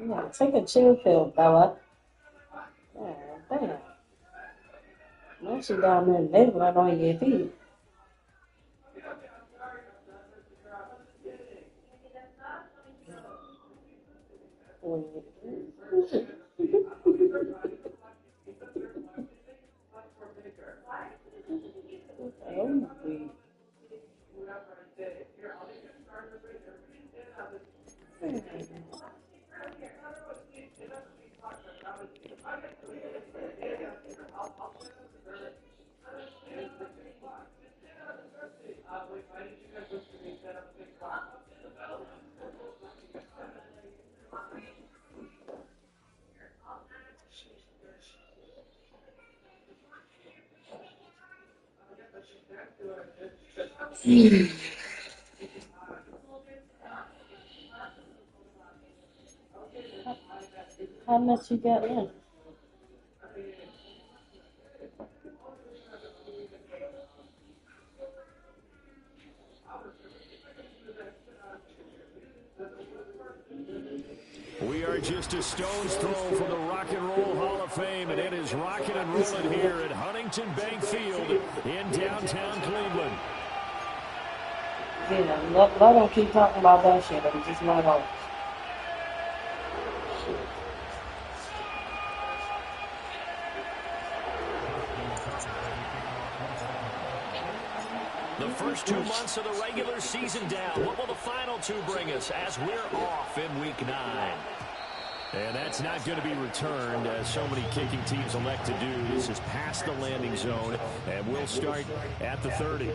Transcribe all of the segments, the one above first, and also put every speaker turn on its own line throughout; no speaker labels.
Yeah, take a chill pill, Bella. Yeah, damn. Now she down there nibbling on your feet. Oh, how much you got left?
We are just a stone's throw from the Rock and Roll Hall of Fame, and it is rocking and rolling here at Huntington Bank Field in downtown Cleveland.
Yeah, let them keep talking about that shit. I'm just not on.
The first 2 months of the regular season down. What will the final two bring us as we're off in Week 9? And that's not going to be returned, as so many kicking teams elect to do. This is past the landing zone, and we'll start at the 30.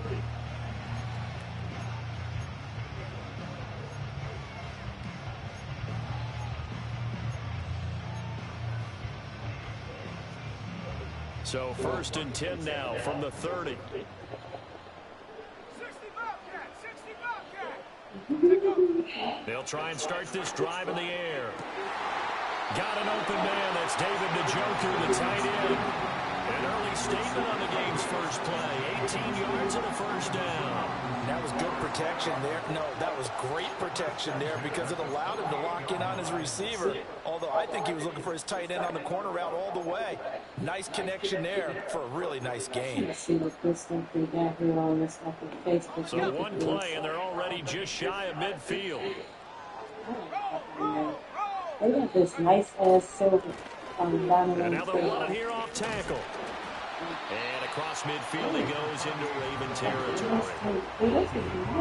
So 1st and 10 now from the 30. They'll try and start this drive in the air. Got an open man. That's David Njoku, the tight end. An early statement on the game's first play. 18 yards and a first down.
That was good protection there. No, that was great protection there because it allowed him to lock in on his receiver. Although I think he was looking for his tight end on the corner route all the way. Nice connection there for a really nice game.
Let's see what this stuff we got here on this fucking Facebook.
So one play, and they're already just shy of midfield.
They got this nice ass silver diamond.
And now they'll run it here off tackle. And across midfield he goes into Raven territory.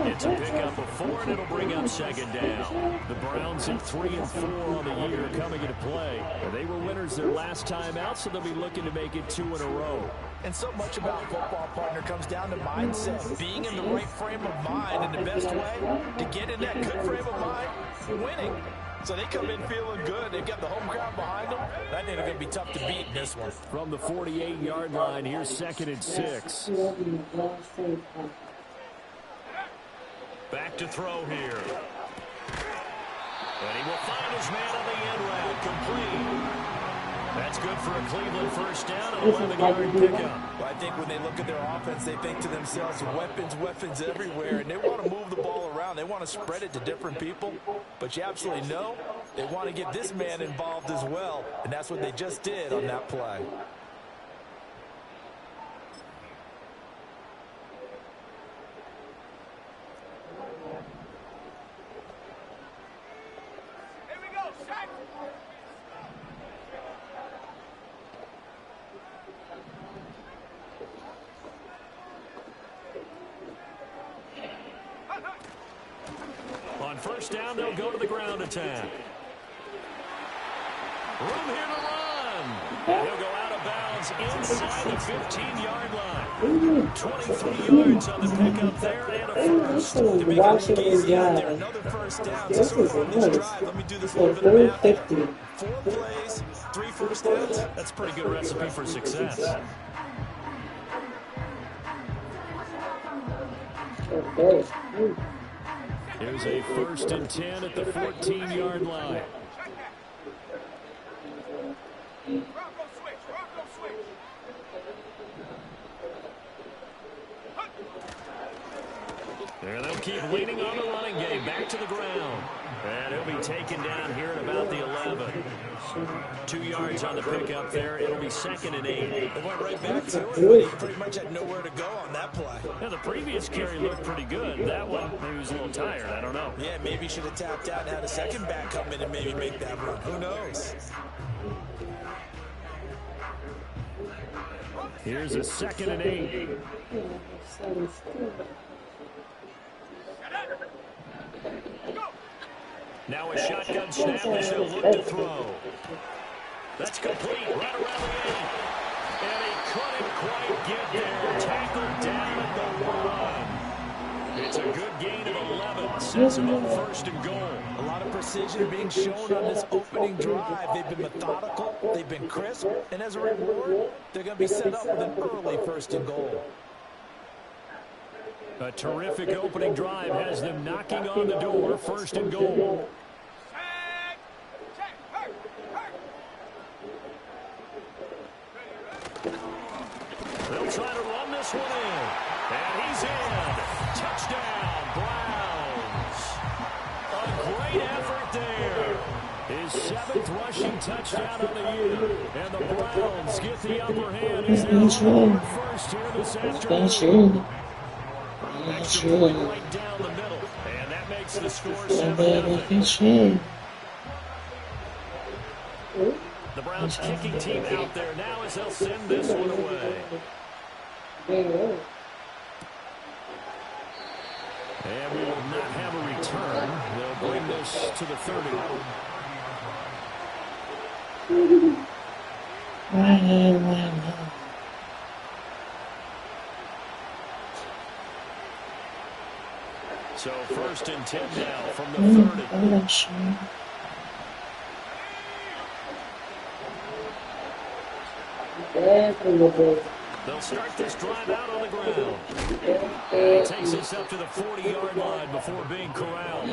It's a pickup of 4, and it'll bring up 2nd down. The Browns at 3 and 4 on the year coming into play. They were winners their last time out, so they'll be looking to make it 2 in a row.
And so much about football, partner, comes down to mindset. Being in the right frame of mind, and the best way to get in that good frame of mind, winning. So they come in feeling good. They've got the home crowd behind them. I think they're going to be tough to beat in this one.
From the 48-yard line, here's 2nd and 6. Back to throw here. And he will find his man on the end route, complete. That's good for a Cleveland first down and 11-yard pickup.
Well, I think when they look at their offense, they think to themselves, weapons, weapons everywhere, and they want to move the ball around. They want to spread it to different people, but you absolutely know they want to get this man involved as well, and that's what they just did on that play.
On first down, they'll go to the ground attack. Room here to run. And he'll go out of bounds inside the 15-yard line. 23 yards on the pickup there and a first.
To make it look easy out there,
another first down.
This is
on this drive, let me do this a little bit of math. 4 plays, 3 first downs.
That's a pretty good recipe for success. Here's a 1st and 10 at the 14-yard line. And they'll keep leaning on the running game. Back to the ground. And he'll be taken down here at about the 11. 2 yards on the pickup there. It'll be 2nd and 8.
They went right back to it, but he pretty much had nowhere to go on that play.
Yeah, the previous carry looked pretty good. That one, maybe he was a little tired. I don't know.
Yeah, maybe he should have tapped out and had a second back come in and maybe make that run. Who knows?
Here's a 2nd and 8. Now a shotgun snap as they'll look to throw. That's complete right around the 8. And he couldn't quite get there. Tackled down at the 1. It's a good gain of 11. Sets him up 1st and goal.
A lot of precision being shown on this opening drive. They've been methodical. They've been crisp. And as a reward, they're going to be set up with an early 1st and goal.
A terrific opening drive has them knocking on the door. 1st and goal. They'll try to run this one in. And he's in. Touchdown, Browns. A great effort there. His 7th rushing touchdown of the year. And the Browns get the upper hand as they move forward 1st here this afternoon. Extra point right down the middle. And that makes the score 7-0. The Browns kicking team out there now as they'll send this one away. And we will not have a return. They'll bring this to the 30. So 1st and 10 now from the 30. They'll start this drive out on the ground. It takes us up to the 40-yard line before being corralled.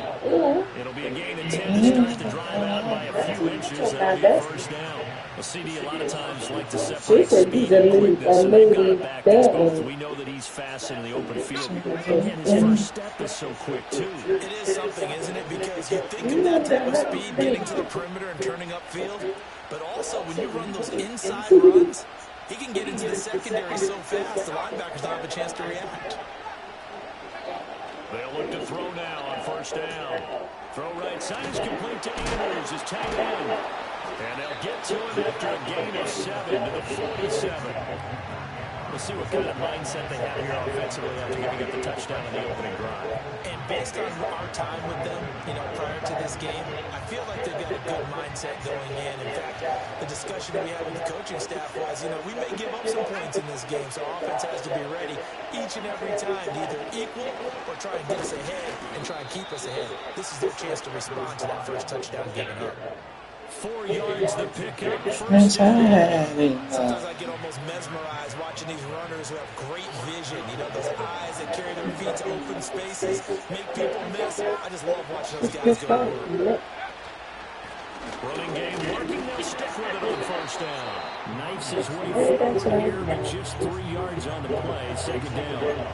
It'll be a gain of 10 to start the drive out by a few inches. That'll be a 1st down. Well, CD a lot of times like to separate speed and quickness, and they've got a back that's both. We know that he's fast in the open field, and his first step is so quick, too.
It is something, isn't it? Because you think of that type of speed getting to the perimeter and turning upfield, but also when you run those inside runs, he can get into the secondary so fast, the linebackers don't have a chance to react.
They'll look to throw now on 1st down. Throw right side is complete to Andrews, is tagged in. And they'll get to him after a gain of 7 to the 47. We'll see what kind of mindset they have here offensively after giving up the touchdown in the opening drive.
And based on our time with them, prior to this game, I feel like they've got a good mindset going in. In fact, the discussion that we had with the coaching staff was, we may give up some points in this game, so offense has to be ready each and every time to either equal or try and get us ahead and try and keep us ahead. This is their chance to respond to that first touchdown given up.
4 yards the pickup. 1st down.
Sometimes I get almost mesmerized watching these runners who have great vision. Those eyes that carry their feet to open spaces, make people miss. I just love watching those guys go to work.
Running game working. They'll stick with it on 1st down. Knifes his way forward here, but just 3 yards on the play. 2nd down.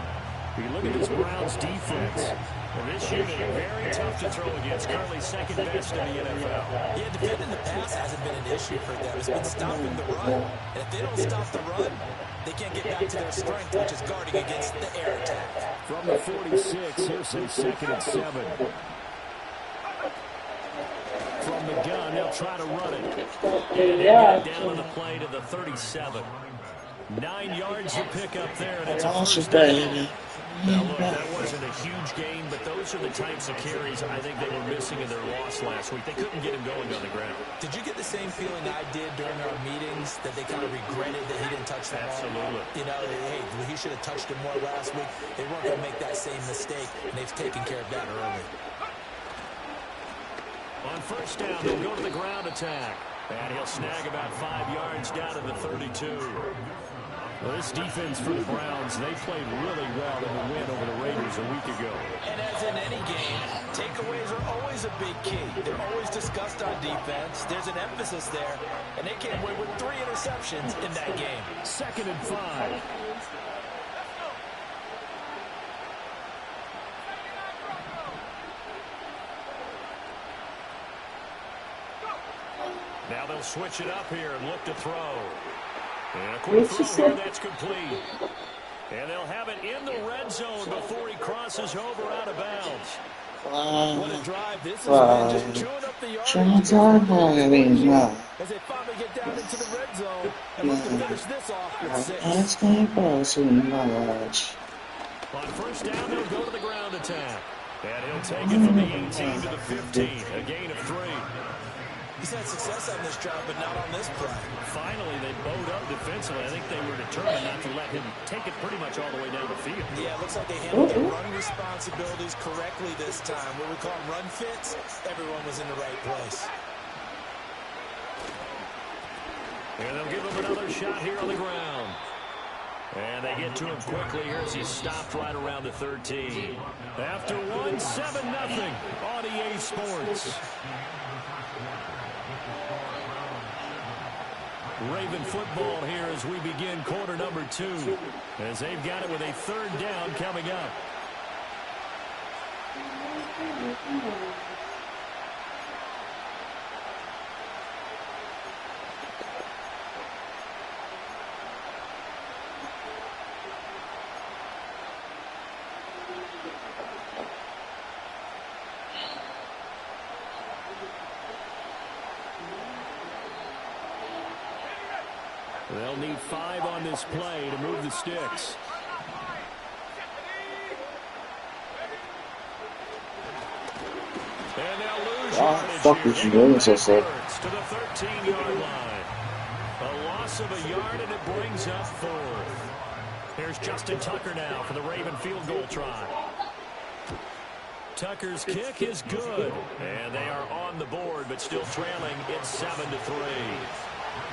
You look at this Browns defense. And this unit, very tough to throw against. Currently 2nd best in the NFL.
Yeah, defending the pass hasn't been an issue for them. It's been stopping the run. And if they don't stop the run, they can't get back to their strength, which is guarding against the air attack.
From the 46, here's some 2nd and 7. From the gun, they'll try to run it. And get down on the play to the 37. 9 yards to pick up there, and it's a 1st down. Now, look, that wasn't a huge gain, but those are the types of carries I think they were missing in their loss last week. They couldn't get him going on the ground.
Did you get the same feeling I did during our meetings, that they kind of regretted that he didn't touch the ball?
Absolutely.
Hey, he should have touched him more last week. They weren't going to make that same mistake, and they've taken care of that early.
On 1st down, they'll go to the ground attack. And he'll snag about 5 yards down to the 32. Well, this defense for the Browns, they played really well in the win over the Raiders a week ago.
And as in any game, takeaways are always a big key. They're always discussed on defense. There's an emphasis there, and they came away with 3 interceptions in that game.
2nd and 5. they'll switch it up here and look to throw. And a quick throw here, that's complete. And they'll have it in the red zone before he crosses over out of bounds.
What a drive. This is just chewing up the yardage. As they finally get down into the red zone and look to finish this off with 6.
On first down, they'll go to the ground attack. And he'll take it from the 18 to the 15, a gain of 3.
He's had success on this drive, but not on this play.
Finally, they bowed up defensively. I think they were determined not to let him take it pretty much all the way down the field.
Yeah, it looks like they handled their run responsibilities correctly this time. What we call them run fits, everyone was in the right place.
And they'll give him another shot here on the ground. And they get to him quickly here as he's stopped right around the 13. After 1, 7-0 on EA Sports. Raven football here as we begin quarter number 2. As they've got it with a 3rd down coming up. They'll need 5 on this play to move the sticks. And they'll lose yardage here. To the 13-yard line. A loss of a yard, and it brings up 4th. Here's Justin Tucker now for the Raven field goal try. Tucker's kick is good. And they are on the board, but still trailing. It's 7-3.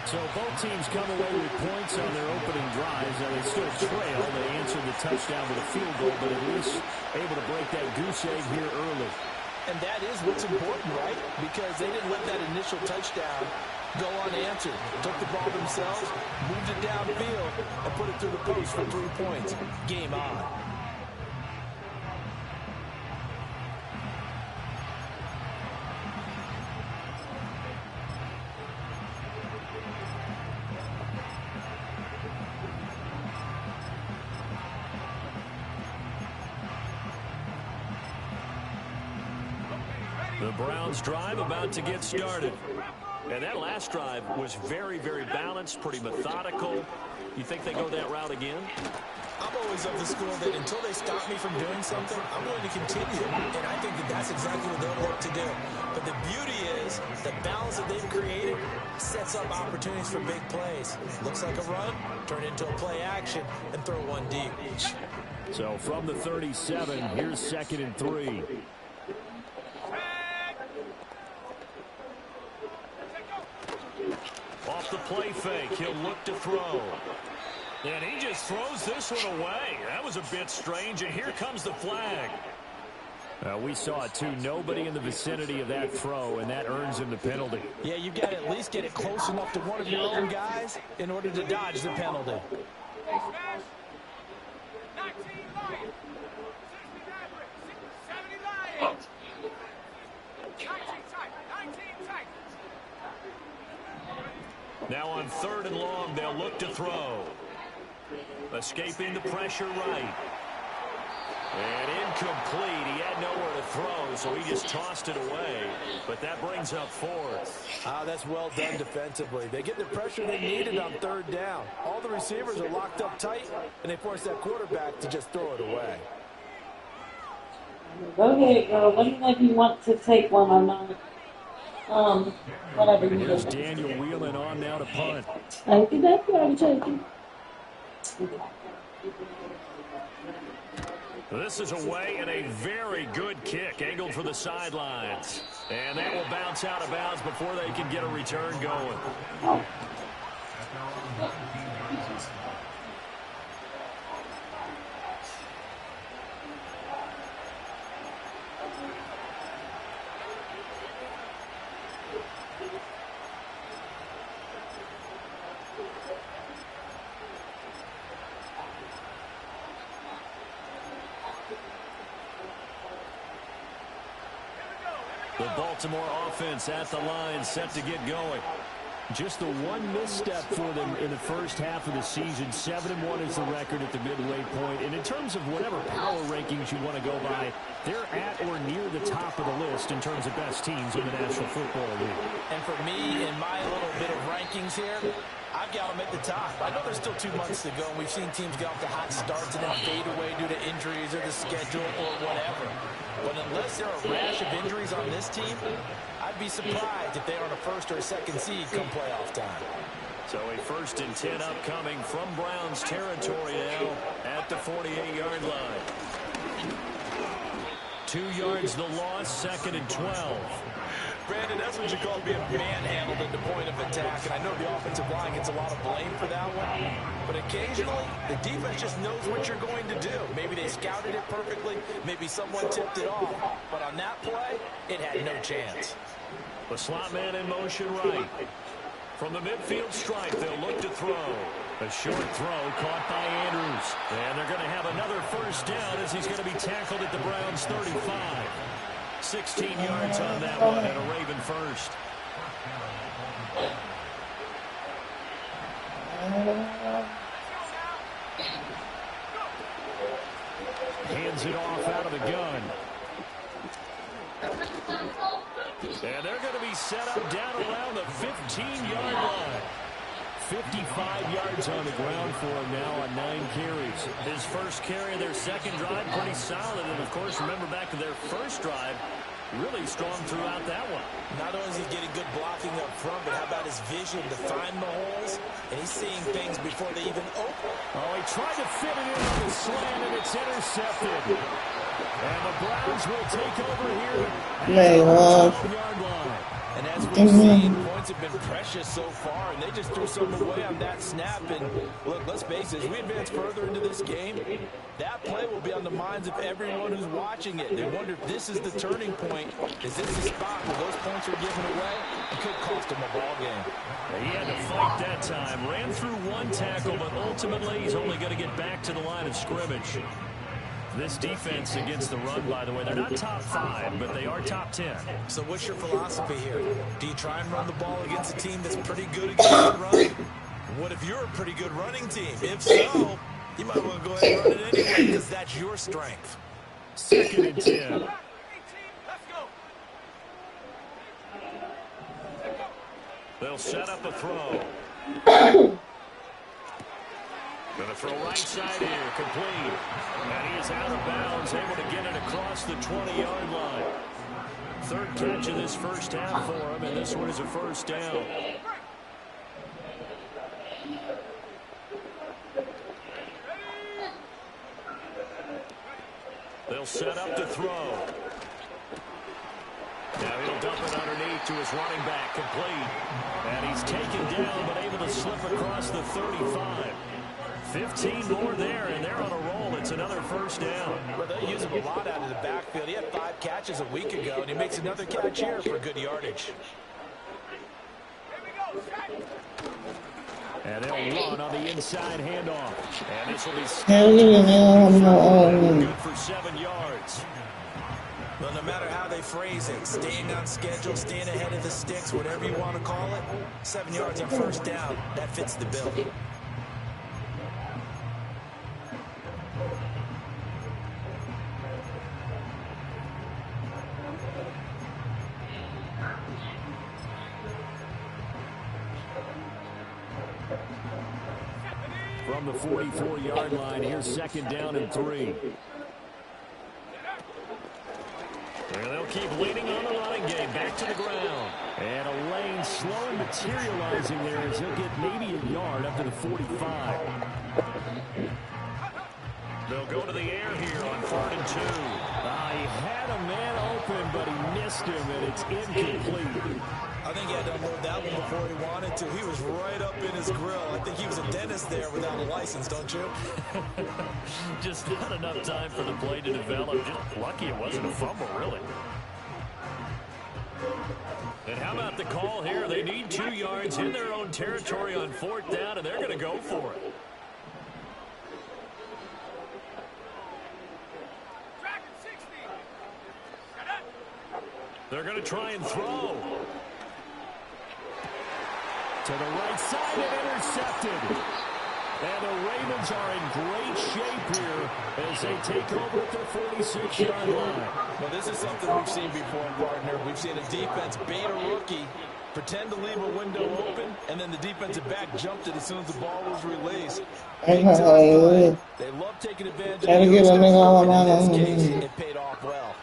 So both teams come away with points on their opening drives. Now they still trail. They answered the touchdown with a field goal, but at least able to break that goose egg here early.
And that is what's important, right? Because they didn't let that initial touchdown go unanswered. Took the ball themselves, moved it downfield, and put it through the post for 3 points. Game on.
The Browns drive about to get started. And that last drive was very, very balanced, pretty methodical. You think they go that route again?
I'm always of the school that until they stop me from doing something, I'm going to continue. And I think that that's exactly what they'll look to do. But the beauty is the balance that they've created sets up opportunities for big plays. Looks like a run, turn into a play action, and throw one deep.
So from the 37, here's 2nd and 3. Off the play fake, he'll look to throw. And he just throws this one away. That was a bit strange, and here comes the flag. We saw it too. Nobody in the vicinity of that throw, and that earns him the penalty.
Yeah, you've got to at least get it close enough to one of your own guys in order to dodge the penalty.
Now on 3rd and long, they'll look to throw. Escaping the pressure right. And incomplete. He had nowhere to throw, so he just tossed it away. But that brings up 4th.
That's well done defensively. They get the pressure they needed on 3rd down. All the receivers are locked up tight, and they force that quarterback to just throw it away.
Go ahead, girl. Let me know if you want to take one or not. Whatever you
Here's
do.
Daniel Whelan on now to punt.
Thank you, that's already taken.
This is away and a very good kick angled for the sidelines. And that will bounce out of bounds before they can get a return going. The Baltimore offense at the line, set to get going. Just the one misstep for them in the first half of the season. 7-1 is the record at the midway point. And in terms of whatever power rankings you want to go by, they're at or near the top of the list in terms of best teams in the National Football League.
And for me, in my little bit of rankings here, I've got them at the top. I know there's still 2 months to go, and we've seen teams get off to hot starts and then fade away due to injuries or the schedule or whatever. But unless there are a rash of injuries on this team, I'd be surprised if they are on a first or a second seed come playoff time.
So a 1st and 10 upcoming from Browns territory now at the 48-yard line. 2 yards the loss, 2nd and 12.
Brandon, that's what you call being manhandled at the point of attack, and I know the offensive line gets a lot of blame for that one, but occasionally the defense just knows what you're going to do. Maybe they scouted it perfectly, maybe someone tipped it off, but on that play, it had no chance.
The slot man in motion right. From the midfield stripe, they'll look to throw. A short throw caught by Andrews, and they're going to have another 1st down as he's going to be tackled at the Browns' 35. 16 yards on that one and a Raven first. Hands it off out of the gun. And they're going to be set up down around the 15-yard line. 55 yards on the ground for him now on 9 carries. His first carry of their second drive, pretty solid. And, of course, remember back to their first drive, really strong throughout that one.
Not only is he getting good blocking up front, but how about his vision to find the holes? And he's seeing things before they even open.
Oh, he tried to fit it in on the slant, and it's intercepted. And the Browns will take over here at the 7-yard line.
And as we've seen, points have been precious so far, and they just threw some away on that snap. And look, let's face it, as we advance further into this game, that play will be on the minds of everyone who's watching it. They wonder if this is the turning point. Is this the spot where those points are given away? It could cost them a ball game.
He had to fight that time. Ran through 1 tackle, but ultimately he's only going to get back to the line of scrimmage. This defense against the run, by the way, they're not top 5, but they are top 10.
So what's your philosophy here? Do you try and run the ball against a team that's pretty good against the run? What if you're a pretty good running team? If so, you might want to go ahead and run it anyway because that's your strength.
2nd and 10. They'll set up a throw. Going to throw right side here, complete. And he is out of bounds, able to get it across the 20-yard line. 3rd catch of this first half for him, and this one is a 1st down. They'll set up to throw. Now he'll dump it underneath to his running back, complete. And he's taken down, but able to slip across the 35. 15 more there, and they're on a roll. It's another 1st down.
Well, they use him a lot out of the backfield. He had 5 catches a week ago, and he makes another catch here for good yardage.
And they'll run on the inside handoff. And this will be good for 7 yards.
Well, no matter how they phrase it, staying on schedule, staying ahead of the sticks, whatever you want to call it, 7 yards on 1st down, that fits the bill.
From the 44-yard line, here's 2nd down and 3. And they'll keep leaning on the running game. Back to the ground. And a lane slowly materializing there as he'll get maybe a yard up to the 45. They'll go to the air here on 3rd and 2. He had a man open, but he missed him, and it's incomplete.
I think he had to unload that one before he wanted to. He was right up in his grill. I think he was a dentist there without a license, don't you?
Just not enough time for the play to develop. Just lucky it wasn't a fumble, really. And how about the call here? They need 2 yards in their own territory on 4th down, and they're going to go for it. They're going to try and throw. To the right side and intercepted. And the Ravens are in great shape here as they take over at their 46-yard line.
Well, this is something we've seen before, partner. We've seen a defense bait a rookie, pretend to leave a window open, and then the defensive back jumped it as soon as the ball was released. Big time play. They love taking advantage of the youngsters, and in this case, it paid off well.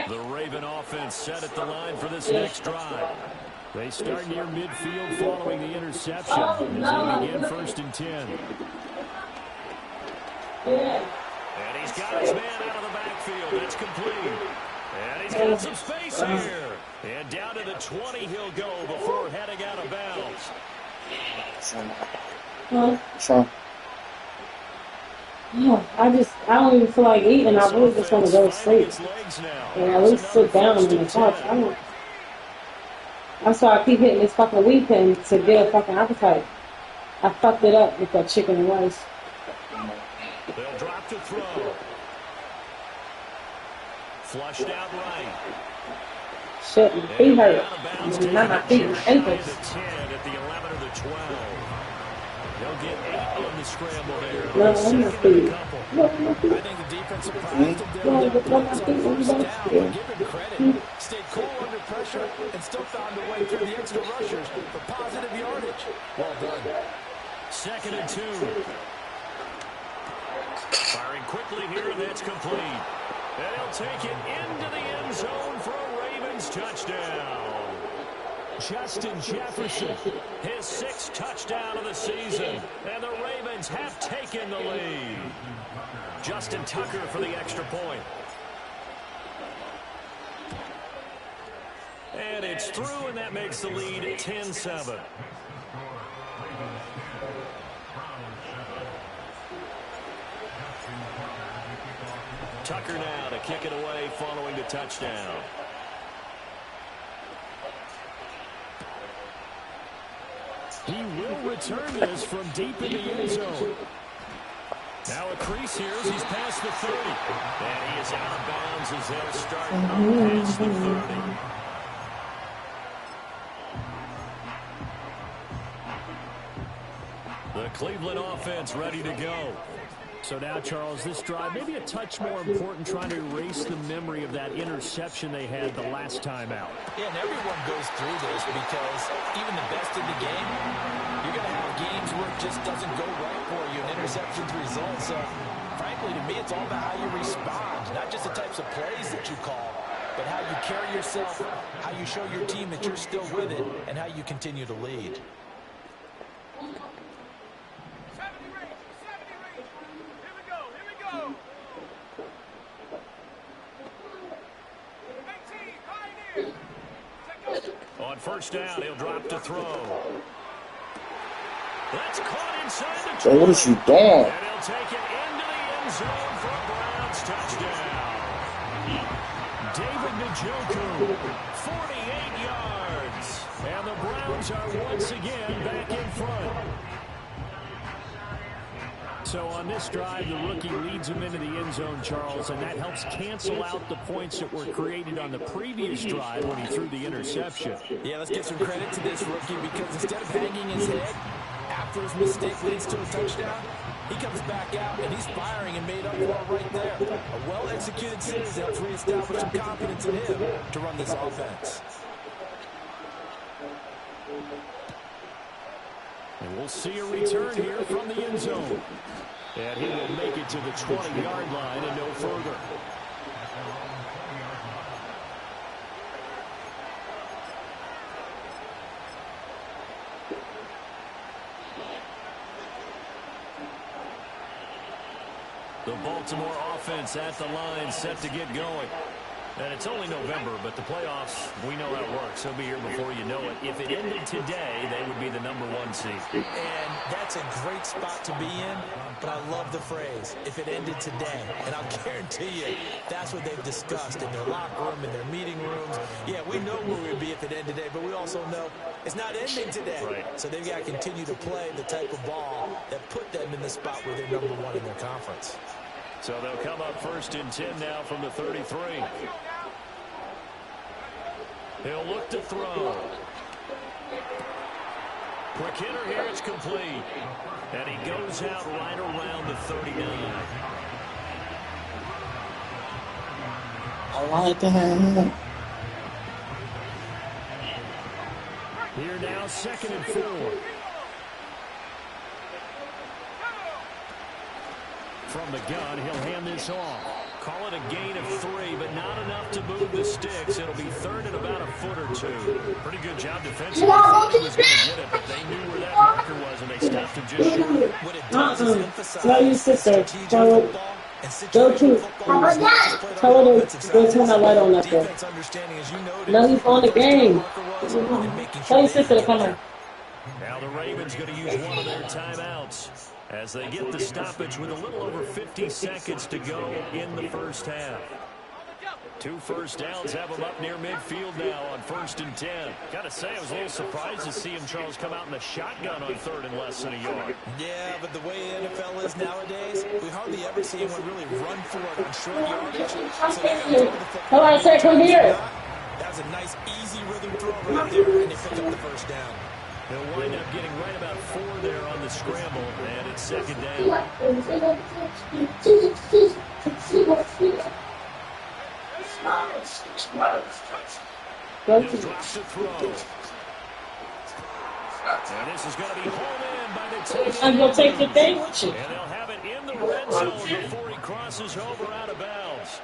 The Raven offense set at the line for this next drive. They start near midfield following the interception as they begin 1st and 10. And he's got his man out of the backfield. That's complete. And he's got some space here. And down to the 20 he'll go before heading out of bounds.
I don't even feel like eating. I really just want to go to sleep. And at least sit down on the couch. That's why I keep hitting this fucking weekend to get a fucking appetite. I fucked it up with that chicken and rice.
They'll drop to throw. Flushed out right.
Shit, my feet hurt. Not my feet, my ankles.
At the 11 or the 12. They'll get 8 on the scramble there.
No, I'm not feet.
I think the defense surprised them there. They put some first down, but give him credit. Stayed cool under pressure and still found a way through the extra rushers for positive yardage. Well done.
2nd and 2. Firing quickly here, and that's complete. And he'll take it into the end zone for a Ravens touchdown. Justin Jefferson, his 6th touchdown of the season. And the Ravens have taken the lead. Justin Tucker for the extra point. And it's through, and that makes the lead 10-7. Tucker now to kick it away following the touchdown. He will return this from deep in the end zone. Now a crease here as he's past the 30. And he is out of bounds as they'll start up past the 30. The Cleveland offense ready to go. So now, Charles, this drive maybe a touch more important, trying to erase the memory of that interception they had the last time out.
Yeah, and everyone goes through this because even the best in the game, you're going to have games where it just doesn't go right for you, and interceptions result. So, frankly, to me, it's all about how you respond, not just the types of plays that you call, but how you carry yourself, how you show your team that you're still with it, and how you continue to lead.
On 1st down, he'll drop to throw. That's caught inside the 20.
So what is you doing?
And he'll take it into the end zone for a Browns touchdown. David Njoku, 48 yards. And the Browns are once again back in front. So on this drive, the rookie leads him into the end zone, Charles, and that helps cancel out the points that were created on the previous drive when he threw the interception.
Yeah, let's give some credit to this rookie because instead of hanging his head after his mistake leads to a touchdown, he comes back out and he's firing and made up for it right there. A well-executed series helps reestablish some confidence in him to run this offense.
And we'll see a return here from the end zone. And he will make it to the 20-yard line and no further. The Baltimore offense at the line, set to get going. And it's only November, but the playoffs, we know how it works. They'll be here before you know it. If it ended today, they would be the #1 seed.
And that's a great spot to be in, but I love the phrase, if it ended today. And I'll guarantee you, that's what they've discussed in their locker room, in their meeting rooms. Yeah, we know where we'd be if it ended today, but we also know it's not ending today.
Right.
So they've got to continue to play the type of ball that put them in the spot where they're #1 in their conference.
So they'll come up 1st and 10 now from the 33. He'll look to throw. Quick hitter here, it's complete. And he goes out right around the 39.
I like that.
Here now, 2nd and 4. From the gun, he'll hand this off. Call it a gain of 3, but not enough to move the sticks. It'll be 3rd and about a foot or 2. Pretty good job defensively. They thought he was going to get it, but they knew where that marker was, and they stopped him just short.
What it does is emphasize
Tell your sister.
strategic football and
Go to.
situational
Tell her to go turn that light on up there.
defense understanding, as you noted.
No, he's on the game. Tell your sister to come here.
Now the Ravens going to use one of their timeouts as they get the stoppage with a little over 50 seconds to go in the first half. 2 first downs have them up near midfield now on 1st and 10. Got to say, I was a little surprised to see him, Charles, come out in the shotgun on 3rd and less than a yard.
Yeah, but the way the NFL is nowadays, we hardly ever see anyone really run for it on short yardage. So they throw the football.
Come on, say, come here.
That was a nice, easy rhythm throw right there, and they pick up the first down.
They'll wind up getting right about 4 there on the scramble, and it's 2nd down.
Go
He'll
to.
drop to throw. And this is going to be hauled in by the tight
I'm
end.
going to take the thing with you.
And they'll have it in the red zone before he crosses over out of bounds.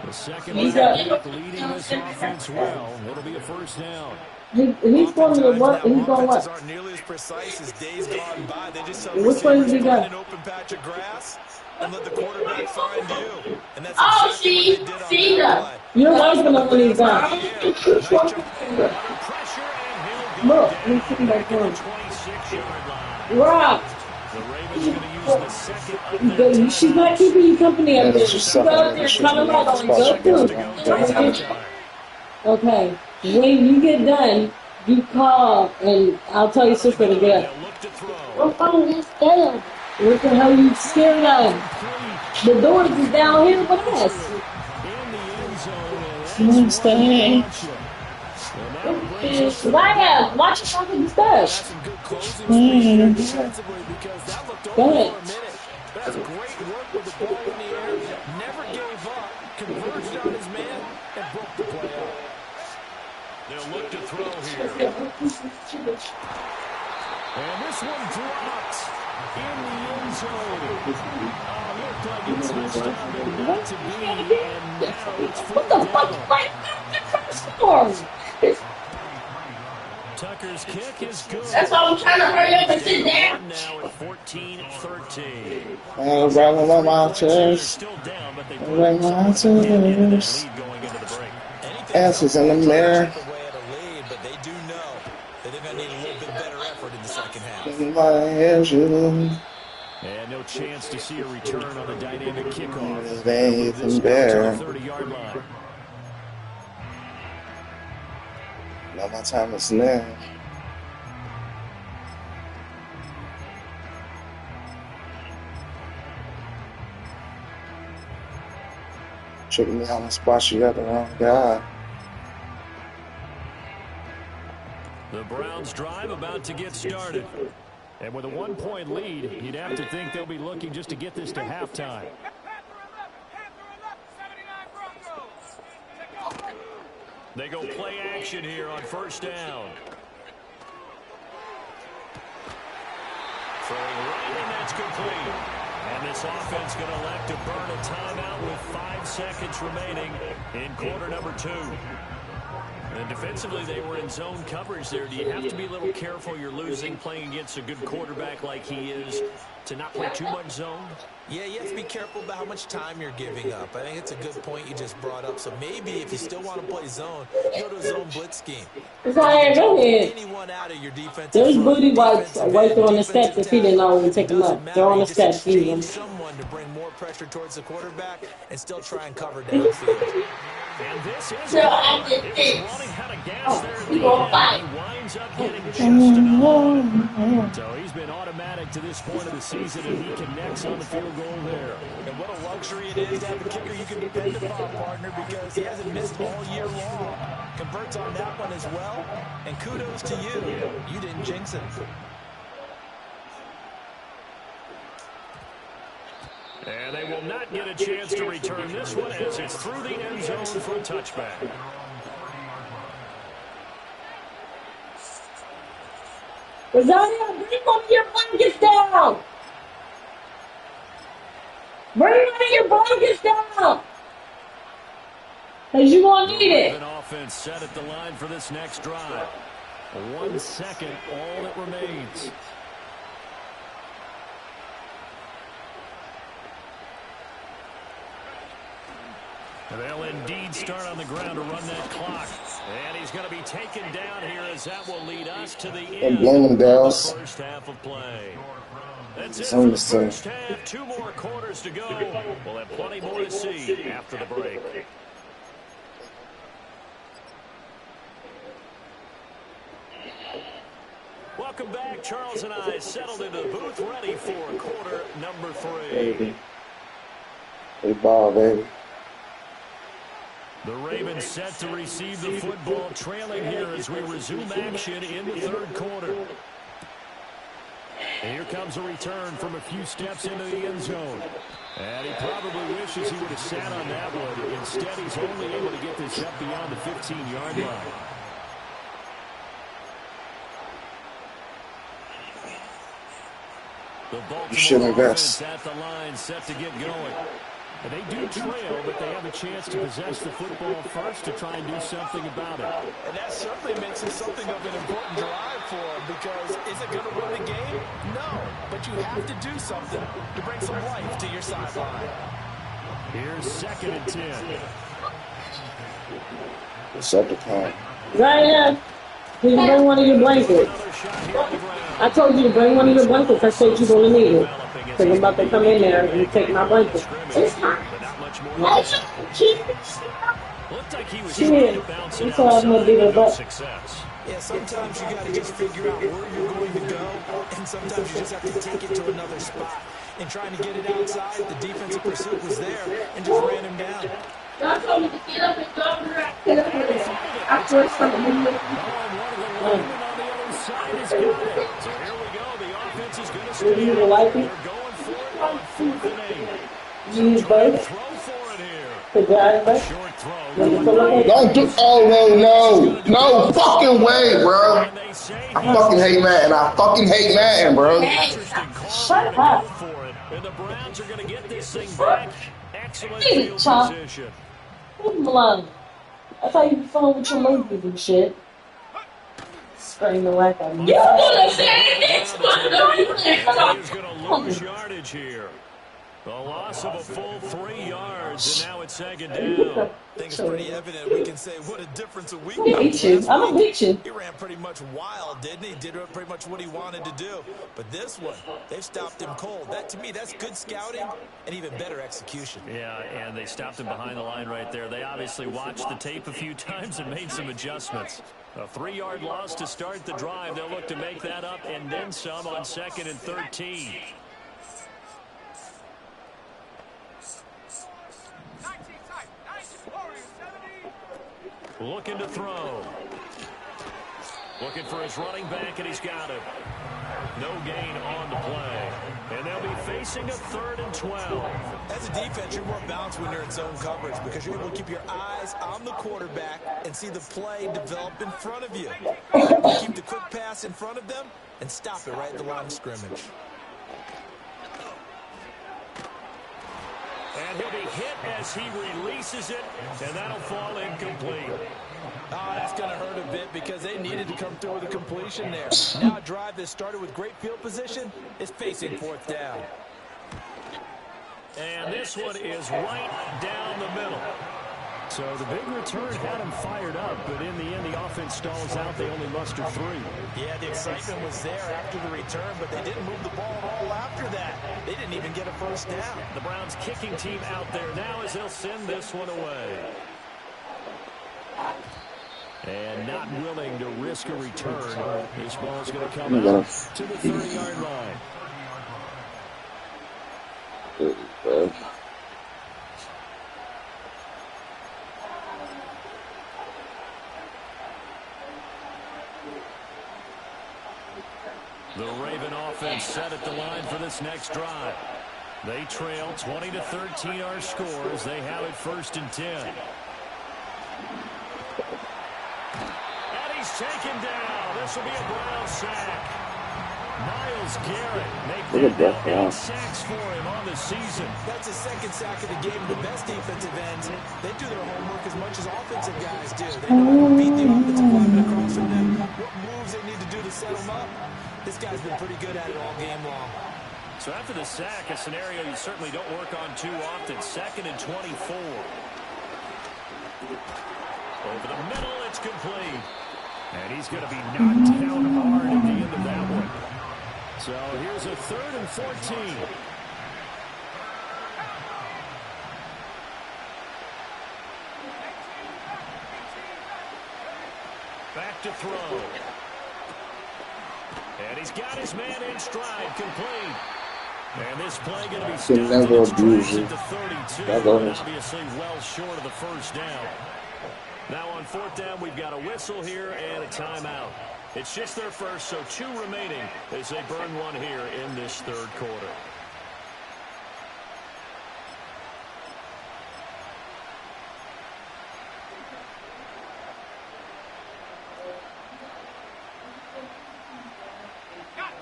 The second
He's
round pick leading this offense well. It'll be a first down.
He's going to what? He's going
Offenses
what?
aren't nearly as precise as days gone by. They just
Which way does he go?
an open patch of grass and let the quarterback find you. And that's
Oh,
exactly what they did on
see
that
that.
play.
You know what's going to when he's done.
Under pressure, and he'll go
Look,
down
he's sitting back
at the
down.
26-yard line.
Rock.
The Ravens going to use the second of their
She's
timeouts.
not keeping you company up
Yeah,
there.
that's
You
just
go
something
out there,
that
cut them out, and go
should
through.
be
Okay. When you get done, you call, and I'll tell your sister to get up.
They'll look to throw.
What phone is that?
What the hell you scared of? The doors is down here with us.
In the end zone.
Mustang.
Why? Watch your fucking stuff.
Some good closing space there defensively because that looked over
Go
for a
ahead.
minute. But that's great work with the ball in the air. Never gave up. Converged on his man and broke the play up.
They'll look to throw here. And this one dropped in the end zone. Looked like a touchdown, but not to be. And now it's
What the
fourth
fuck?
down.
Why the score?
Tucker's kick is good.
That's why I'm trying to hurry up and sit down.
Now at 14-13.
I'll rattle on my
They're
chest.
still down, but they put
Right my
themselves into that
chest.
lead going into the break.
Asses in the mirror.
Chip away at a lead, but they do know that they're going to need a little bit better effort in the second half.
And no chance to see a return on the dynamic kickoff.
They
This
the bear.
to the 30-yard line.
Now my time is now. Checking me on the spot, you got the wrong guy.
The Browns drive about to get started. And with a 1-point lead, you'd have to think they'll be looking just to get this to halftime. They go play action here on first down. Throwing right, and that's complete. And this offense going to elect to burn a timeout with 5 seconds remaining in quarter number 2. And defensively, they were in zone coverage there. Do you have to be a little careful? You're losing playing against a good quarterback like he is to not play too much zone?
Yeah, you have to be careful about how much time you're giving up. I think it's a good point you just brought up. So maybe if you still want to play zone, you go to a zone blitz scheme.
It's all right, go ahead.
Anyone out of your defensive
There's
front,
booty wipes
defensive
right
end,
there on the steps
defensive
if he didn't
tackle.
already take them
Doesn't
up.
matter.
They're on
You
the
just
steps,
exchange
even.
someone to bring more pressure towards the quarterback and still try and cover downfield.
And this is
So I did
it was
this.
running out of gas there at
We
the
gonna
end.
fight.
He winds up getting just enough. So he's been automatic to this point of the season, and he connects on the field goal there.
And what a luxury it is to have a kicker you can depend upon, partner, because he hasn't missed all year long. Converts on that one as well, and kudos to you. You didn't jinx it.
And they will not get a chance to return this one as it's through the end zone for a touchback.
Rosario, bring one of your blankets down. Bring one of your blankets down. Because you're going to need it.
An offense set at the line for this next drive. 1 second, all that remains. They'll indeed start on the ground to run that clock. And he's going to be taken down here as that will lead us to the end
blame him,
of the
Dallas.
first half of play. That's it
It's
for
only
the
the same.
first half. 2 more quarters to go. We'll have plenty more to see after the break. Welcome back. Charles and I settled into the booth ready for quarter number 3.
Baby. They ball, baby.
The Ravens set to receive the football, trailing here as we resume action in the third quarter. And here comes a return from a few steps into the end zone. And he probably wishes he would have sat on that one. Instead, he's only able to get this up beyond the 15-yard line. The Baltimore offense at the line, set to get going. And they do trail, but they have a chance to possess the football first to try and do something about it.
And that certainly makes it something of an important drive for him, because is it going to win the game? No, but you have to do something to bring some life to your sideline.
Here's 2nd and 10.
What's up, the count?
Ryan, can you bring one of your blankets? I told you to bring one of your blankets. I said you're going to need it. Because I'm about to come in there and take my blanket.
It's hot. I should keep it.
Looked like he was
Shit.
trying to bounce it
That's all I'm gonna do
outside
with
with
that.
success.
Yeah, sometimes you got to just figure out where you're going to go, and sometimes you just have to take it to another spot. And trying to get it outside, the defensive pursuit was there and just ran him down.
Y'all told me to get up and go over there. I forced something to do.
On the other side is good. So here we go. The offense is going to
Do you
stay.
like it?
They're going for it on 4th and 8.
You use both
Throw for it here.
to drive back?
Short throw.
When you pull up,
Don't do. Oh no fucking way, bro.
And they say
I fucking hate Madden. I fucking hate Madden, bro.
interesting call.
Shut
They're
up.
gonna go for it. And the Browns are going to get this thing back. Excellent
Leave it,
field
Chop.
position.
leave him alone. That's how you be fun with your ladies and shit. Screaming like a
You gonna say this? Come
He's going to lose yardage here. The loss of a full 3 yards, and now it's 2nd down.
I think it's pretty evident we can say what a difference a week
I'm gonna beat you. I'm gonna beat you.
He ran pretty much wild, didn't he? Did pretty much what he wanted to do. But this one, they've stopped him cold. That, to me, that's good scouting and even better execution.
Yeah, and they stopped him behind the line right there. They obviously watched the tape a few times and made some adjustments. A 3-yard loss to start the drive. They'll look to make that up and then some on 2nd and 13. Looking to throw. Looking for his running back, and he's got him. No gain on the play. And they'll be facing a 3rd and 12.
As a defense, you're more balanced when you're in zone coverage because you're able to keep your eyes on the quarterback and see the play develop in front of you. Keep the quick pass in front of them and stop it right at the line of scrimmage.
And he'll be hit as he releases it, and that'll fall incomplete.
Oh, that's going to hurt a bit because they needed to come through with a completion there. Now a drive that started with great field position is facing 4th down.
And this one is right down the middle. So the big return had him fired up, but in the end, the offense stalls out. They only muster 3.
Yeah, the excitement was there after the return, but they didn't move the ball at all after that. They didn't even get a first down.
The Browns kicking team out there now as they'll send this one away. And not willing to risk a return. This ball is going to come out to the 30-yard line. The Raven offense set at the line for this next drive. They trail 20-13 our score as they have it 1st and 10. And he's taken down. This will be a Brown sack. Myles Garrett making 8 sacks for him on the season.
That's his 2nd sack of the game. The best defensive ends, they do their homework as much as offensive guys do. They know how to beat the offensive lineman across from them, what moves they need to do to set them up. This guy's been pretty good at it all game long.
So after the sack, a scenario you certainly don't work on too often. 2nd and 24. Over the middle, it's complete. And he's going to be knocked down hard at the end of that one. So here's a 3rd and 14. Back to throw. And he's got his man in stride, complete. And this play going to be stopped at the 32. Obviously well short of the first down. Now on 4th down, we've got a whistle here and a timeout. It's just their first, so 2 remaining as they burn one here in this 3rd quarter.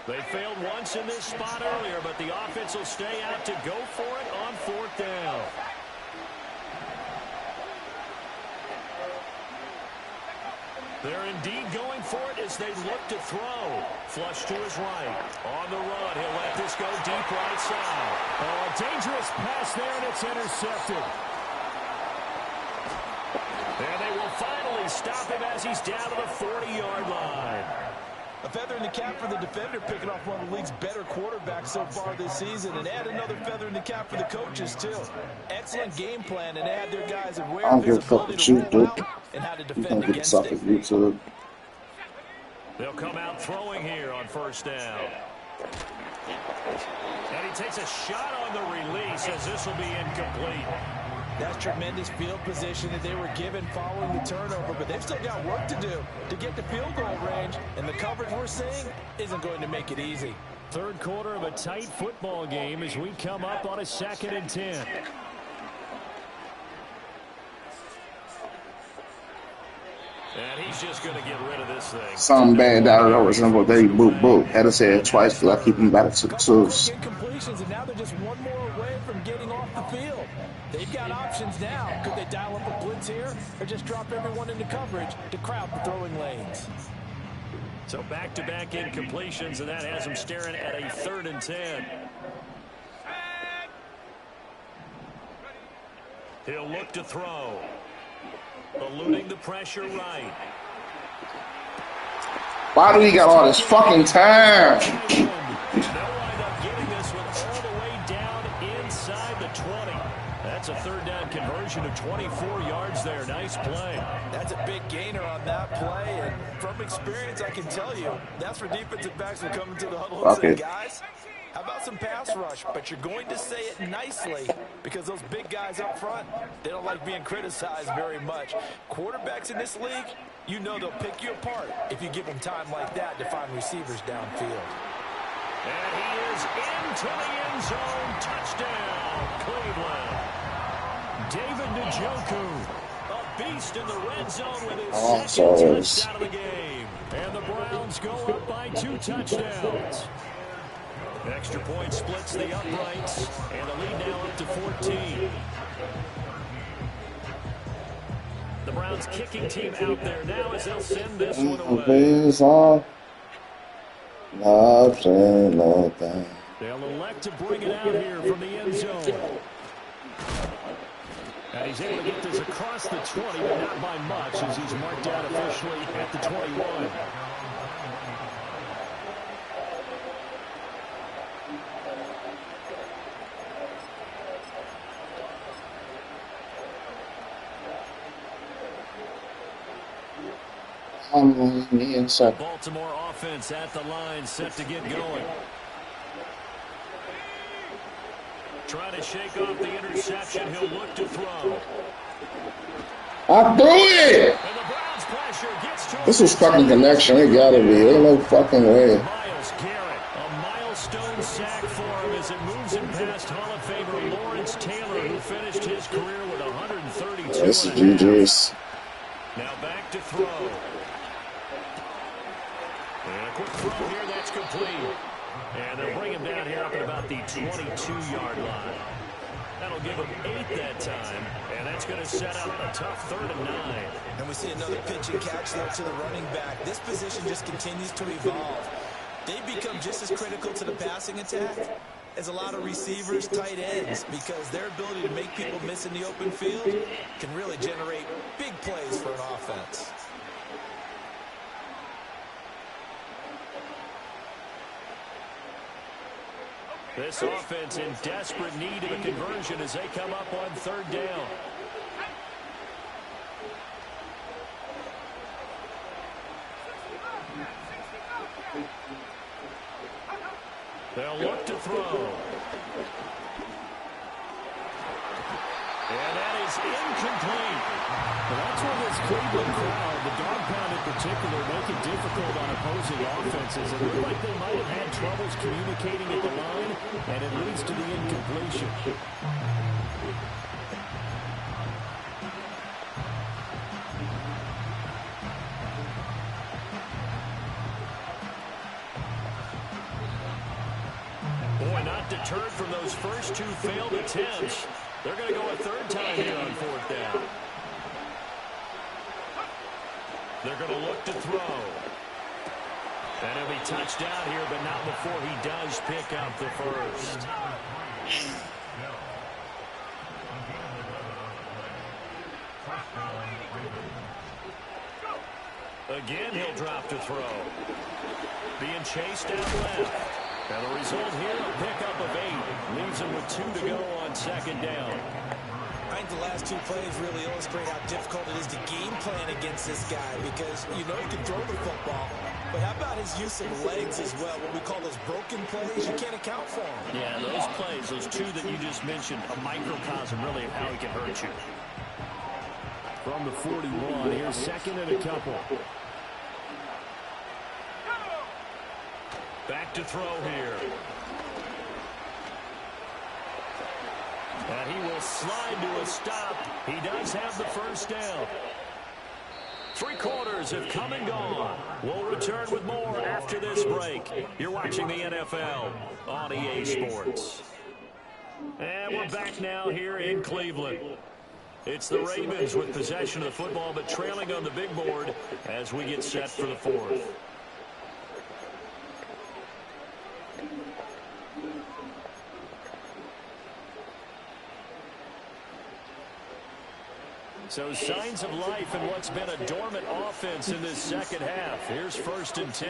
They failed once in this spot earlier, but the offense will stay out to go for it on 4th down. They're indeed going for it as they look to throw. Flush to his right. On the run, he'll let this go deep right side. Oh, a dangerous pass there, and it's intercepted. And they will finally stop him as he's down to the 40-yard line.
A feather in the cap for the defender, picking off one of the league's better quarterbacks so far this season, and add another feather in the cap for the coaches, too. Excellent game plan, and add their guys aware of his ability to roll out and how to defend against it.
They'll come out throwing here on 1st down. And he takes a shot on the release as this will be incomplete.
That's tremendous field position that they were given following the turnover, but they've still got work to do to get to field goal range, and the coverage we're seeing isn't going to make it easy.
3rd quarter of a tight football game as we come up on a 2nd and 10. And he's just going to get rid of this thing.
Something bad out of there was number 30. Boop. Had to say it twice because I keep him back to the twos.
Incompletions, and now they're just one more away from getting off the field. They've got options now. Could they dial up a blitz here or just drop everyone into coverage to crowd the throwing lanes?
So back-to-back incompletions, and that has them staring at a 3rd and 10. He'll look to throw. Eluding the pressure right.
Why do we got all this fucking time?
They'll wind up getting this one all the way down inside the 20. That's a 3rd down conversion of 24 yards there. Nice play.
That's a big gainer on that play, and from experience, I can tell you, that's where defensive backs will come into the huddle and say, guys, how about some pass rush? But you're going to say it nicely because those big guys up front, they don't like being criticized very much. Quarterbacks in this league, you know they'll pick you apart if you give them time like that to find receivers downfield.
And he is into the end zone. Touchdown, Cleveland. David Njoku, a beast in the red zone with his 2nd touchdown of the game. And the Browns go up by 2 touchdowns. Extra point splits the uprights, and the lead now up to 14. The Browns kicking team out there now as they'll send this one away. They'll elect to bring it out here from the end zone. And he's able to get this across the 20, but not by much, as he's marked out officially at the 21.
On the inside.
Baltimore offense at the line, set to get going. Trying to shake off the interception. He'll look to throw.
I threw it!
And the Browns pressure gets to
This was fucking connection. It gotta be. Ain't no fucking way.
Myles Garrett, a milestone sack for him as it moves him past Hall of Famer Lawrence Taylor, who finished his career with 132.
This is GG's.
Now back to throw. And a quick throw here, that's complete. And they'll bring him down here up at about the 22-yard line. That'll give him 8 that time, and that's going to set up a tough 3rd and 9.
And we see another pitch and catch there to the running back. This position just continues to evolve. They become just as critical to the passing attack as a lot of receivers, tight ends, because their ability to make people miss in the open field can really generate big plays for an offense.
This offense in desperate need of a conversion as they come up on 3rd down. They'll look to throw. And that is incomplete.
Well, that's where this Cleveland crowd, the dog pound in particular, make it difficult on opposing offenses. It looked like they might have had troubles communicating at the line, and it leads to the incompletion.
Boy, not deterred from those first 2 failed attempts. They're going to go a 3rd time here on 4th down. They're going to look to throw. And he'll be touched down here, but not before he does pick up the first. Again, he'll drop to throw. Being chased out left. And the result here, a pickup of 8. Leaves him with 2 to go on 2nd down.
I think the last 2 plays really illustrate how difficult it is to game plan against this guy, because you know he can throw the football, but how about his use of legs as well? What we call those broken plays, you can't account for them.
Yeah, those plays, those 2 that you just mentioned, a microcosm really of how he can hurt you.
From the 41, here's 2nd and a couple.
Back to throw here. And he will slide to a stop. He does have the first down. 3 quarters have come and gone. We'll return with more after this break. You're watching the NFL on EA Sports. And we're back now here in Cleveland. It's the Ravens with possession of the football, but trailing on the big board as we get set for the 4th. So signs of life in what's been a dormant offense in this 2nd half. Here's 1st and 10.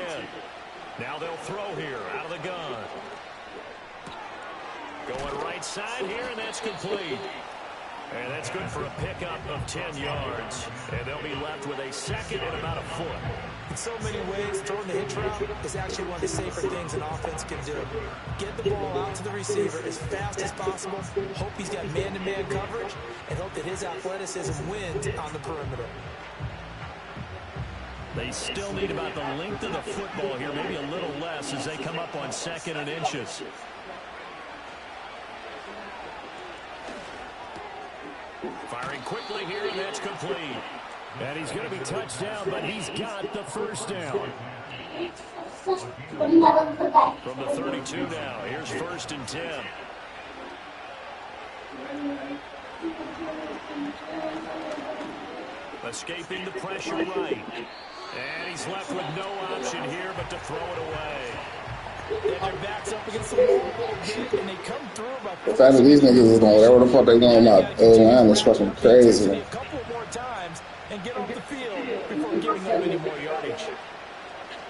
Now they'll throw here out of the gun. Going right side here, and that's complete. And that's good for a pickup of 10 yards. And they'll be left with a 2nd and about a foot.
In so many ways, throwing the hitch route is actually one of the safer things an offense can do. Get the ball out to the receiver as fast as possible, hope he's got man-to-man coverage, and hope that his athleticism wins on the perimeter.
They still need about the length of the football here, maybe a little less as they come up on 2nd and inches. Firing quickly here, and that's complete.
And he's going to be touched down, but he's got the first down.
From the 32 now, here's 1st and 10. Escaping the pressure right. And he's left with no option here but to throw it away.
And their backs up against some ball back there, and they come through about
The fact that these niggas is going whatever the fuck they going my line is fucking crazy.
a couple more times and get off the field before giving up any more yardage.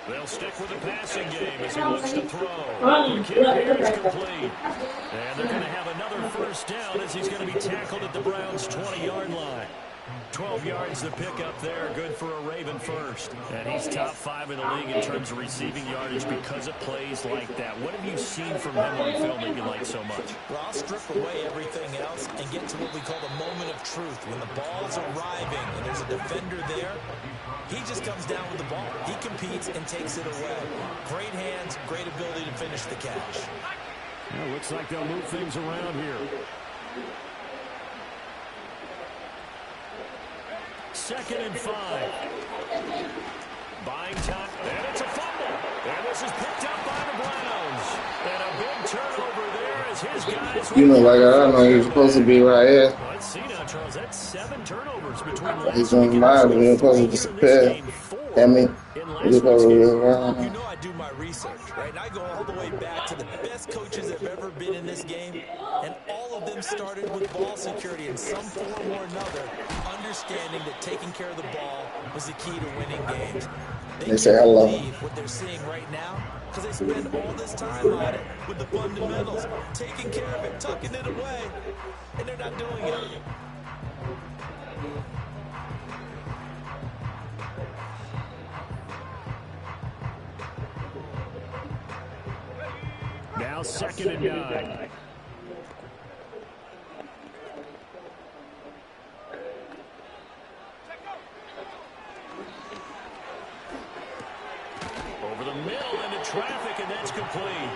They'll stick with the passing game as he looks to throw. The kick here is complete. And they're going to have another first down as he's going to be tackled at the Browns' 20-yard line. 12 yards to pick up there, good for a Raven first. And he's top 5 in the league in terms of receiving yardage because of plays like that. What have you seen from him on film that you like so much?
Well, I'll strip away everything else and get to what we call the moment of truth. When the ball's arriving and there's a defender there, he just comes down with the ball. He competes and takes it away. Great hands, great ability to finish the catch.
Well, looks like they'll move things around here.
Second and 5. Buying time, and it's a fumble. And this is picked up by the Browns. And a big turnover there as his guys...
You know, like, I don't know, he's supposed to be right here.
Let's see now, Charles. That's 7 turnovers between...
He's doing mine, but he's supposed to disappear. I mean, he's supposed to be around.
You know I do my research, right? And I go all the way back to the best coaches that have ever been in this game, and all of them started with ball security in some form or another, understanding that taking care of the ball was the key to winning games.
They say hello.
What they're seeing right now, because they spend all this time on it with the fundamentals, taking care of it, tucking it away, and they're not doing it.
Now second and 9. Over the middle into traffic, and that's complete.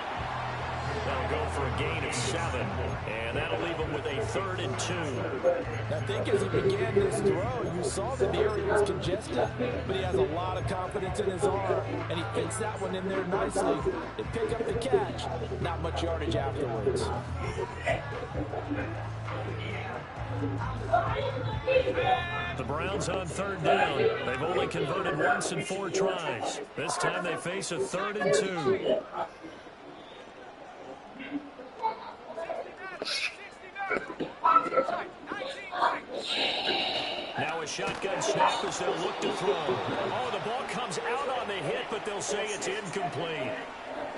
That'll go for a gain of 7, and that'll leave him with a 3rd and 2.
I think as he began this throw, you saw that the area was congested, but he has a lot of confidence in his arm, and he fits that one in there nicely. They pick up the catch, not much yardage afterwards.
The Browns on 3rd down. They've only converted once in 4 tries. This time they face a 3rd and 2. Now a shotgun snap as they'll look to throw. Oh, the ball comes out on the hit, but they'll say it's incomplete.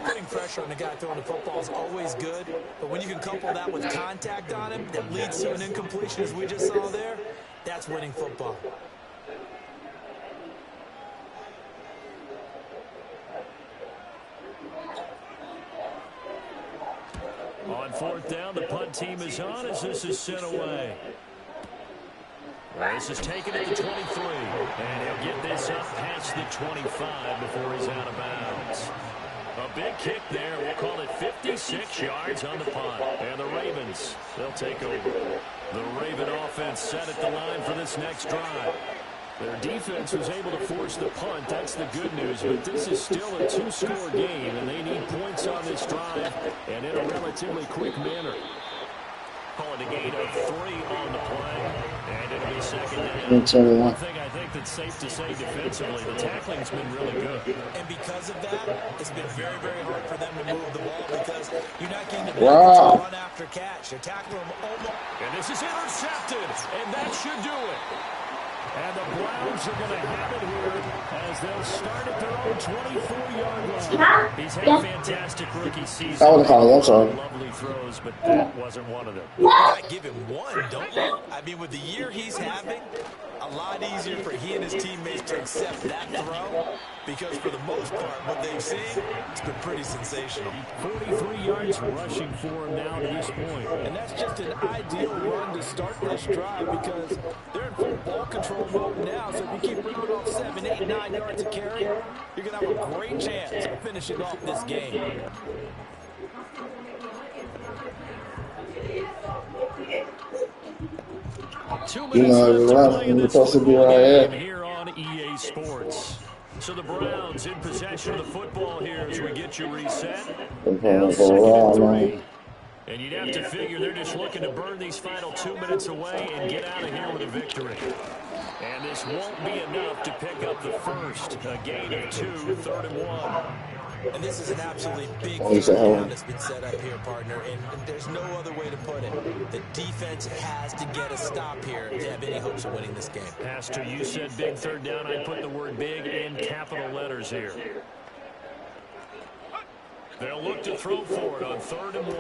Putting pressure on the guy throwing the football is always good, but when you can couple that with contact on him that leads to an incompletion, as we just saw there, that's winning football.
On 4th down, the punt team is on as this is sent away. This is taken at the 23, and he'll get this up past the 25 before he's out of bounds. A big kick there. We'll call it 56 yards on the punt. And the Ravens, they'll take over. The Raven offense set at the line for this next drive. Their defense was able to force the punt. That's the good news. But this is still a 2-score game, and they need points on this drive and in a relatively quick manner. Call it a gain of 3 on the play, and it'll be second down. One thing I think that's safe to say defensively, the tackling's been really good.
And because of that, it's been very, very hard for them to move the ball because you're not getting the ball to run after catch. They're tackling them almost.
And this is intercepted, and that should do it. And the Browns are going to have it here as they'll start at their own 24-yard line. He's had a fantastic rookie season.
That was a call, I'm sorry.
Lovely throws, but that wasn't one of them.
I give him one, don't you? I mean, with the year he's having, a lot easier for he and his teammates to accept that throw because for the most part, what they've seen, it's been pretty sensational.
43 yards rushing for him now to this point.
And that's just an ideal run to start this drive because they're in full ball control mode now. So if you keep ripping off 7, 8, 9 yards of carry, you're going to have a great chance of finishing off this game.
You know, the last one was supposed to be right
here on EA Sports. So the Browns in possession of the football here as we get you reset. Now 2nd and 3. And you'd have to figure they're just looking to burn these final 2 minutes away and get out of here with a victory. And this won't be enough to pick up the first. A gain of 2, 3rd and 1.
And this is an absolutely big
What is
third down
that?
that's been set up here, partner. And there's no other way to put it. The defense has to get a stop here if they have any hopes of winning this game.
Pastor, you said big third down. I'd put the word big in capital letters here. They'll look to throw for it on 3rd and 1.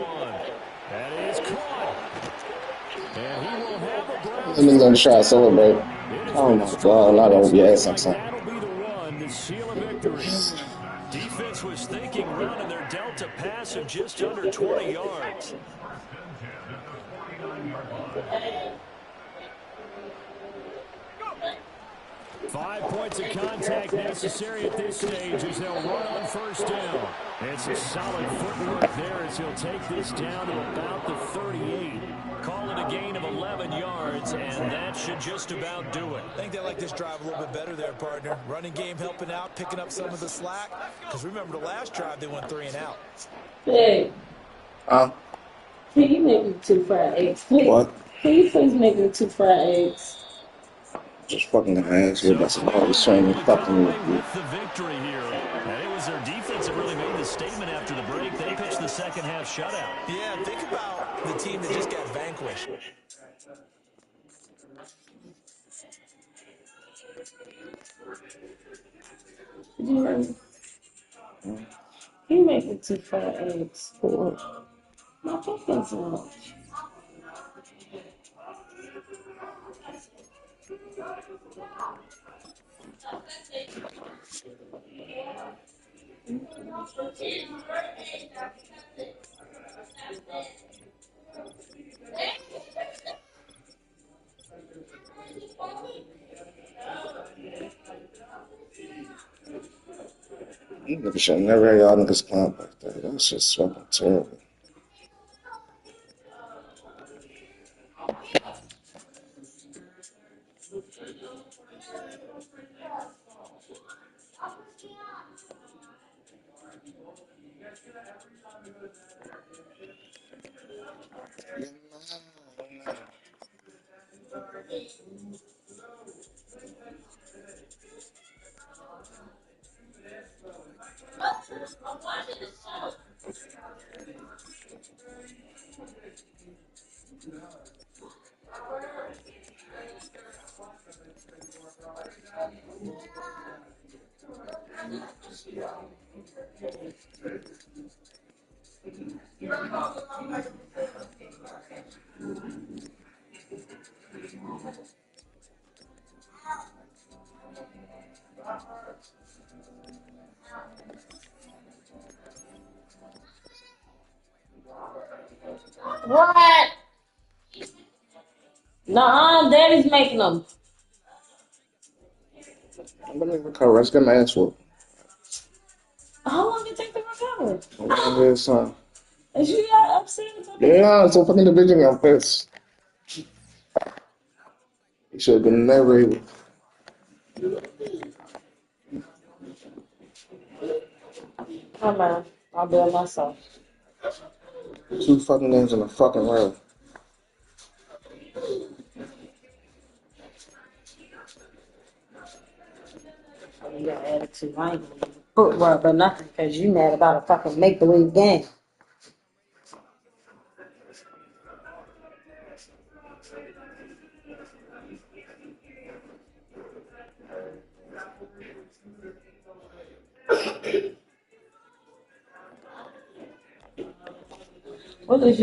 That is caught. And he will have a Browns.
I'm gonna try to celebrate. Oh my God, a lot of OBS or something.
That'll be the run to seal a victory. Defense was thinking running their delta pass of just under 20 yards. Five points of contact necessary at this stage as they'll run on 1st down. It's a solid footwork there as he'll take this down to about the 38. Call it a gain of 11 yards, and that should just about do it.
I think they like this drive a little bit better there, partner. Running game helping out, picking up some of the slack. Because remember, the last drive, they went 3 and out.
Hey, can you make me 2 fried eggs, please?
What?
Can you please make me 2 fried eggs?
Just fucking gonna ask you about some other training fucking with you.
With the victory here. And it was their defense that really made the statement after the break. They pitched the second half shutout.
Yeah, think about the team that just got vanquished.
Did you hear me? Can you make me 2 fried eggs?
What?
My fucking son.
You niggas should never hear y'all niggas clown like that. That's just fucking terrible.
What? Nuh-uh, Daddy's making them.
I'm gonna recover. I just got my ass whooped.
How long did it take to recover?
I'm gonna do this time.
And you got upset about that?
Yeah, it's a fucking division. I'm pissed. You should have been never able.
Come on, I'll do it myself.
2 fucking games in a fucking row.
You got attitude. I ain't gonna footwork or nothing because you mad about a fucking make-believe game. What is you